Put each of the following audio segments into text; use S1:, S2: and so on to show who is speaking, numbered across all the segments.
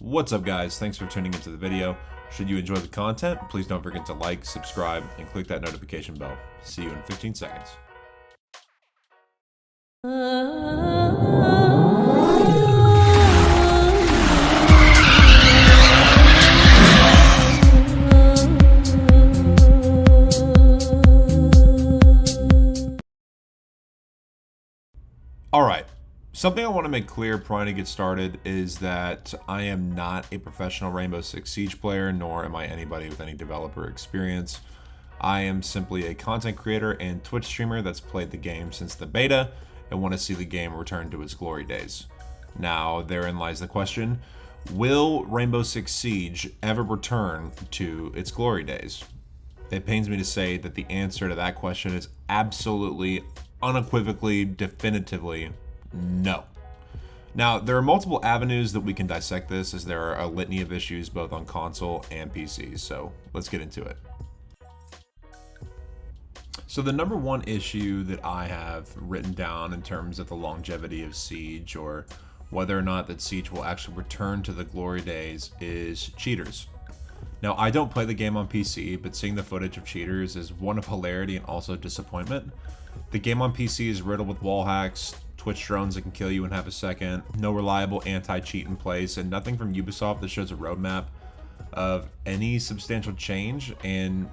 S1: What's up guys, thanks for tuning into the video. Should you enjoy the content, please don't forget to like, subscribe, and click that notification bell. See you in 15 seconds. Alright, something I want to make clear prior to get started is that I am not a professional Rainbow Six Siege player, nor am I anybody with any developer experience. I am simply a content creator and Twitch streamer that's played the game since the beta and want to see the game return to its glory days. Now, therein lies the question, will Rainbow Six Siege ever return to its glory days? It pains me to say that the answer to that question is absolutely, unequivocally, definitively no. Now, there are multiple avenues that we can dissect this, as there are a litany of issues both on console and PC, so let's get into it. So the number one issue that I have written down in terms of the longevity of Siege, or whether or not that Siege will actually return to the glory days, is cheaters. Now, I don't play the game on PC, but seeing the footage of cheaters is one of hilarity and also disappointment. The game on PC is riddled with wall hacks, Twitch drones that can kill you in half a second, no reliable anti-cheat in place, and nothing from Ubisoft that shows a roadmap of any substantial change. And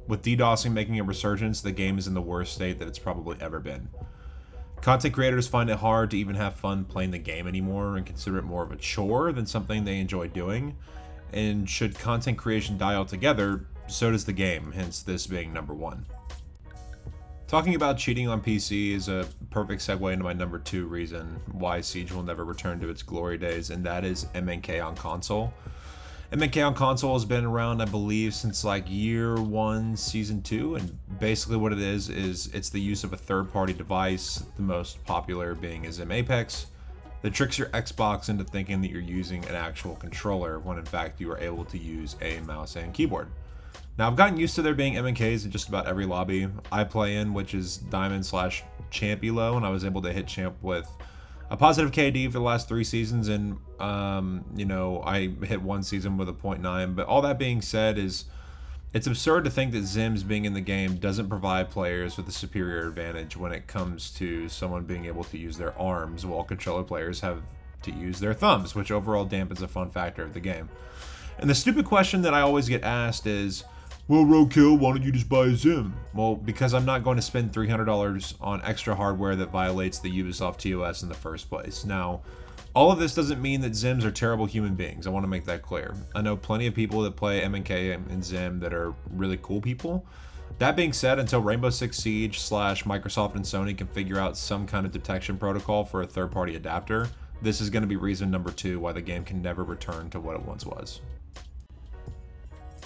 S1: with DDoSing making a resurgence, the game is in the worst state that it's probably ever been. Content creators find it hard to even have fun playing the game anymore and consider it more of a chore than something they enjoy doing. And should content creation die altogether, so does the game, hence this being number one. Talking about cheating on PC is a perfect segue into my number two reason why Siege will never return to its glory days, and that is MKK on console. MKK on console has been around, I believe, since like year one, season 2, and basically what it is it's the use of a third-party device, the most popular being Zim Apex, that tricks your Xbox into thinking that you're using an actual controller when in fact you are able to use a mouse and keyboard. Now, I've gotten used to there being MKKs in just about every lobby I play in, which is Diamond/Champ Elo, and I was able to hit Champ with a positive KD for the last 3 seasons, and I hit one season with a 0.9. But all that being said, it's absurd to think that Zims being in the game doesn't provide players with a superior advantage when it comes to someone being able to use their arms, while controller players have to use their thumbs, which overall dampens a fun factor of the game. And the stupid question that I always get asked is, well, Roadkill, why don't you just buy a Zim? Well, because I'm not going to spend $300 on extra hardware that violates the Ubisoft TOS in the first place. Now, all of this doesn't mean that Zims are terrible human beings. I want to make that clear. I know plenty of people that play MK and Zim that are really cool people. That being said, until Rainbow Six Siege / Microsoft and Sony can figure out some kind of detection protocol for a third-party adapter, this is going to be reason number 2 why the game can never return to what it once was.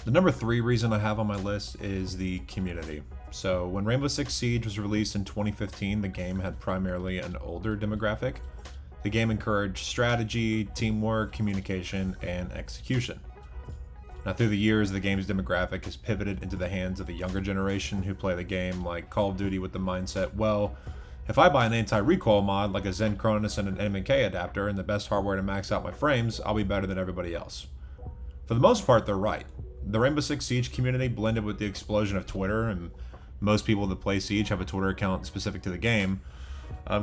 S1: The number 3 reason I have on my list is the community. So when Rainbow Six Siege was released in 2015, the game had primarily an older demographic. The game encouraged strategy, teamwork, communication, and execution. Now, through the years, the game's demographic has pivoted into the hands of the younger generation who play the game like Call of Duty with the mindset, well, if I buy an anti-recoil mod like a Zen Cronus and an MK adapter and the best hardware to max out my frames, I'll be better than everybody else. For the most part, they're right. The Rainbow Six Siege community, blended with the explosion of Twitter, and most people that play Siege have a Twitter account specific to the game,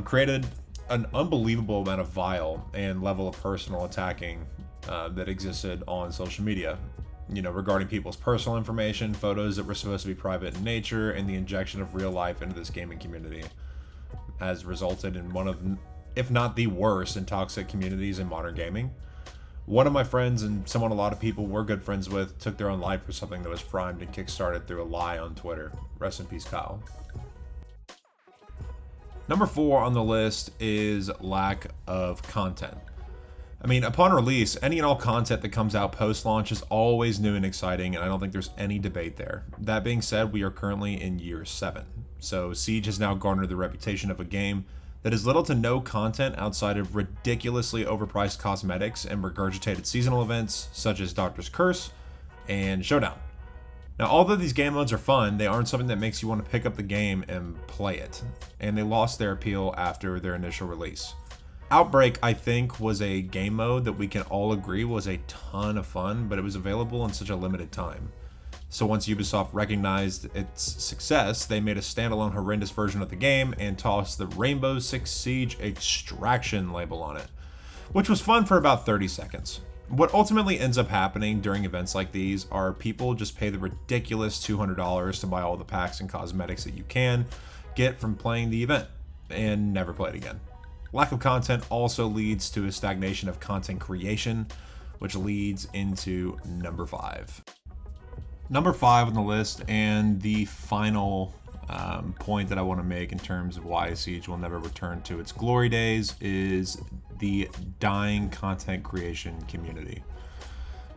S1: created an unbelievable amount of vile and level of personal attacking that existed on social media. Regarding people's personal information, photos that were supposed to be private in nature, and the injection of real life into this gaming community has resulted in one of, if not the worst and toxic communities in modern gaming. One of my friends, and someone a lot of people were good friends with, took their own life for something that was primed and kickstarted through a lie on Twitter. Rest in peace, Kyle. Number 4 on the list is lack of content. I mean, upon release, any and all content that comes out post-launch is always new and exciting, and I don't think there's any debate there. That being said, we are currently in year 7. So Siege has now garnered the reputation of a game that has little to no content outside of ridiculously overpriced cosmetics and regurgitated seasonal events such as Doctor's Curse and Showdown. Now, although these game modes are fun, they aren't something that makes you want to pick up the game and play it, and they lost their appeal after their initial release. Outbreak, I think, was a game mode that we can all agree was a ton of fun, but it was available in such a limited time. So once Ubisoft recognized its success, they made a standalone horrendous version of the game and tossed the Rainbow Six Siege Extraction label on it, which was fun for about 30 seconds. What ultimately ends up happening during events like these are people just pay the ridiculous $200 to buy all the packs and cosmetics that you can get from playing the event and never play it again. Lack of content also leads to a stagnation of content creation, which leads into number 5. Number 5 on the list, and the final point that I want to make in terms of why Siege will never return to its glory days, is the dying content creation community.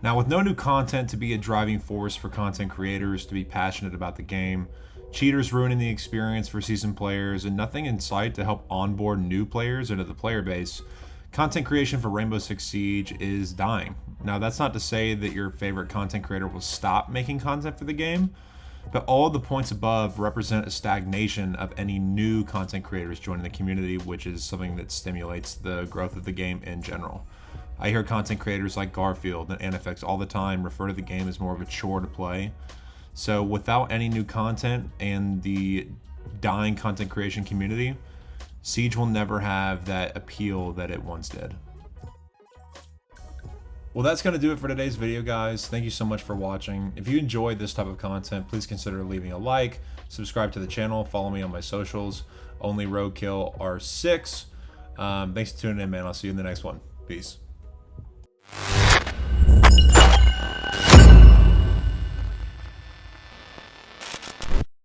S1: Now, with no new content to be a driving force for content creators to be passionate about the game, cheaters ruining the experience for seasoned players, and nothing in sight to help onboard new players into the player base, content creation for Rainbow Six Siege is dying. Now, that's not to say that your favorite content creator will stop making content for the game, but all of the points above represent a stagnation of any new content creators joining the community, which is something that stimulates the growth of the game in general. I hear content creators like Garfield and Anifex all the time refer to the game as more of a chore to play. So without any new content and the dying content creation community, Siege will never have that appeal that it once did. Well, that's going to do it for today's video, guys. Thank you so much for watching. If you enjoyed this type of content, please consider leaving a like, subscribe to the channel, follow me on my socials, only roadkill R6. Thanks for tuning in, man. I'll see you in the next one. Peace.